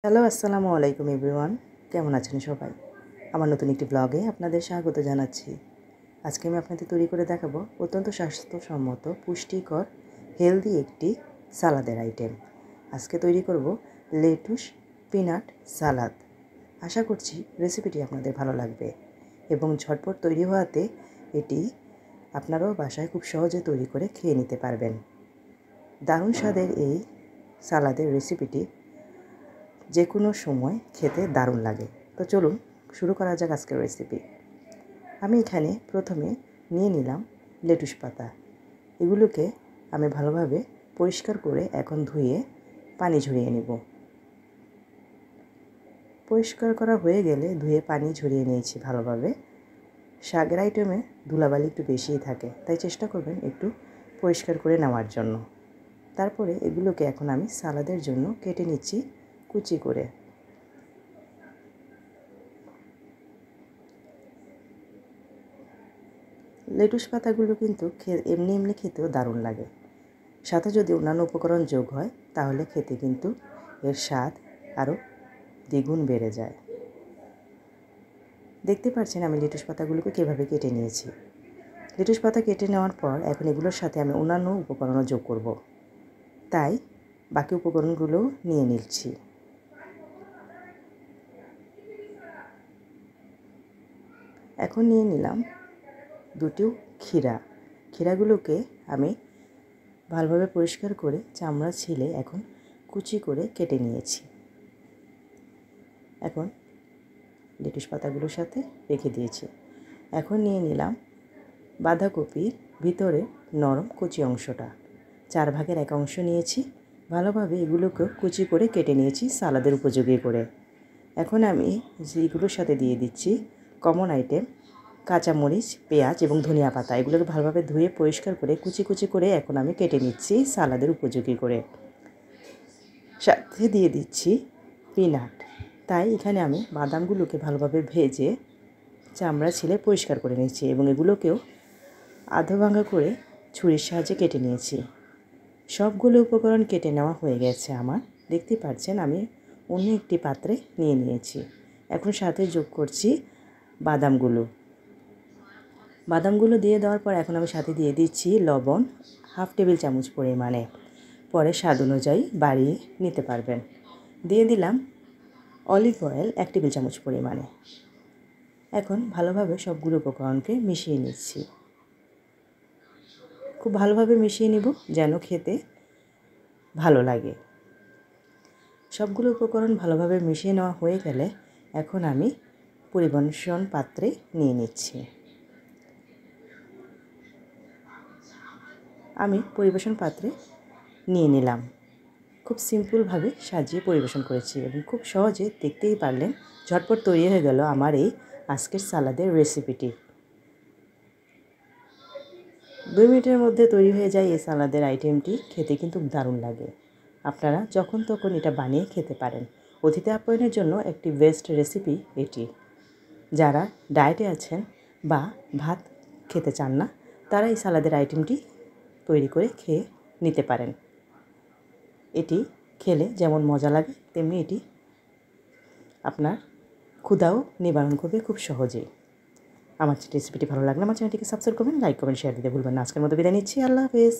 Hello, আসসালামু আলাইকুম everyone. কেমন আছেন সবাই? আমার নতুন একটি ব্লগে আপনাদের স্বাগত জানাচ্ছি। আজকে আমি আপনাদের তৈরি করে দেখাবো অত্যন্ত স্বাস্থ্যসম্মত, পুষ্টিকর, হেলদি একটি সালাদের আইটেম। আজকে তৈরি করব লেটুস পিনাট সালাদ। আশা করছি রেসিপিটি আপনাদের ভালো লাগবে এবং ঝটপট তৈরি হওয়াতে এটি আপনারাও বাসায় খুব সহজে তৈরি করে খেয়ে নিতে পারবেন। দারুণ স্বাদের এই সালাদের রেসিপিটি যে কোনো সময় খেতে দারুণ লাগে। তো চলুন শুরু করা যাক আজকের রেসিপি। আমি এখানে প্রথমে নিয়ে নিলাম লেটুস পাতা। এগুলোকে আমি ভালোভাবে পরিষ্কার করে এখন ধুয়ে পানি ঝরিয়ে নেব। পরিষ্কার করা হয়ে গেলে ধুয়ে পানি ঝরিয়ে নিয়েছি ভালোভাবে। শাকের আইটেমে ধুলাবালি একটু বেশিই থাকে, তাই চেষ্টা করবেন একটু পরিষ্কার করে নেওয়ার জন্য। তারপরে এগুলোকে এখন আমি সালাদের জন্য কেটে নিচ্ছি কুচি করে। লেটুস পাতাগুলো কিন্তু এমনি এমনি খেতেও দারুণ লাগে। সাথে যদি অন্যান্য উপকরণ যোগ হয় তাহলে খেতে কিন্তু এর স্বাদ আরও দ্বিগুণ বেড়ে যায়। দেখতে পাচ্ছেন আমি লেটুস পাতাগুলোকে কীভাবে কেটে নিয়েছি। লেটুস পাতা কেটে নেওয়ার পর এখন এগুলোর সাথে আমি অন্যান্য উপকরণও যোগ করব, তাই বাকি উপকরণগুলোও নিয়ে নিচ্ছি। এখন নিয়ে নিলাম দুটো ক্ষীরাগুলোকে আমি ভালোভাবে পরিষ্কার করে চামড়া ছিলে এখন কুচি করে কেটে নিয়েছি। এখন লেটুস পাতাগুলোর সাথে রেখে দিয়েছি। এখন নিয়ে নিলাম বাঁধাকপির ভিতরে নরম কুচি অংশটা, 4 ভাগের 1 অংশ নিয়েছি। ভালোভাবে এগুলোকে কুচি করে কেটে নিয়েছি সালাদের উপযোগী করে। এখন আমি এগুলোর সাথে দিয়ে দিচ্ছি কমন আইটেম কাঁচামরিচ, পেঁয়াজ এবং ধনিয়া পাতা। এগুলোকে ভালোভাবে ধুয়ে পরিষ্কার করে কুচি কুচি করে এখন আমি কেটে নিচ্ছি সালাদের উপযোগী করে। সাথে দিয়ে দিচ্ছি পিনাট। তাই এখানে আমি বাদামগুলোকে ভালোভাবে ভেজে চামড়া ছিলে পরিষ্কার করে নিয়েছি এবং এগুলোকেও আধা ভাঙা করে ছুরির সাহায্যে কেটে নিয়েছি। সবগুলো উপকরণ কেটে নেওয়া হয়ে গেছে আমার। দেখতে পাচ্ছেন আমি অন্য একটি পাত্রে নিয়ে নিয়েছি। এখন সাথে যোগ করছি বাদামগুলো দিয়ে দেওয়ার পর এখন আমি সাথে দিয়ে দিচ্ছি লবণ 1/2 টেবিল চামচ পরিমাণে। পরে স্বাদ অনুযায়ী বাড়িয়ে নিতে পারবেন। দিয়ে দিলাম অলিভ অয়েল 1 টেবিল চামচ পরিমাণে। এখন ভালোভাবে সবগুলো উপকরণকে মিশিয়ে নিচ্ছি। খুব ভালোভাবে মিশিয়ে নিব যেন খেতে ভালো লাগে। সবগুলো উপকরণ ভালোভাবে মিশিয়ে নেওয়া হয়ে গেলে এখন আমি পরিবেশন পাত্রে নিয়ে নিচ্ছি। আমি পরিবেশন পাত্রে নিয়ে নিলাম। খুব সিম্পলভাবে সাজিয়ে পরিবেশন করেছি এবং খুব সহজে দেখতেই পারলেন ঝটপট তৈরি হয়ে গেল আমার এই আজকের সালাদের রেসিপিটি। 2 মিনিটের মধ্যে তৈরি হয়ে যায় এই সালাদের আইটেমটি। খেতে কিন্তু দারুণ লাগে। আপনারা যখন তখন এটা বানিয়ে খেতে পারেন। অতিথি আপ্যায়নের জন্য একটি বেস্ট রেসিপি এটি। যারা ডায়েটে আছেন বা ভাত খেতে চান না তারা এই সালাদের আইটেমটি তৈরি করে খেয়ে নিতে পারেন। এটি খেলে যেমন মজা লাগে তেমনি এটি আপনার ক্ষুধাও নিবারণ করবে খুব সহজেই। আমার রেসিপিটি ভালো লাগলে আমার চ্যানেলটিকে সাবস্ক্রাইব করবেন, লাইক করবেন, শেয়ার দিতে ভুলবেন না। আজকের মতো বিদায় নিচ্ছি। আল্লাহ হাফেজ।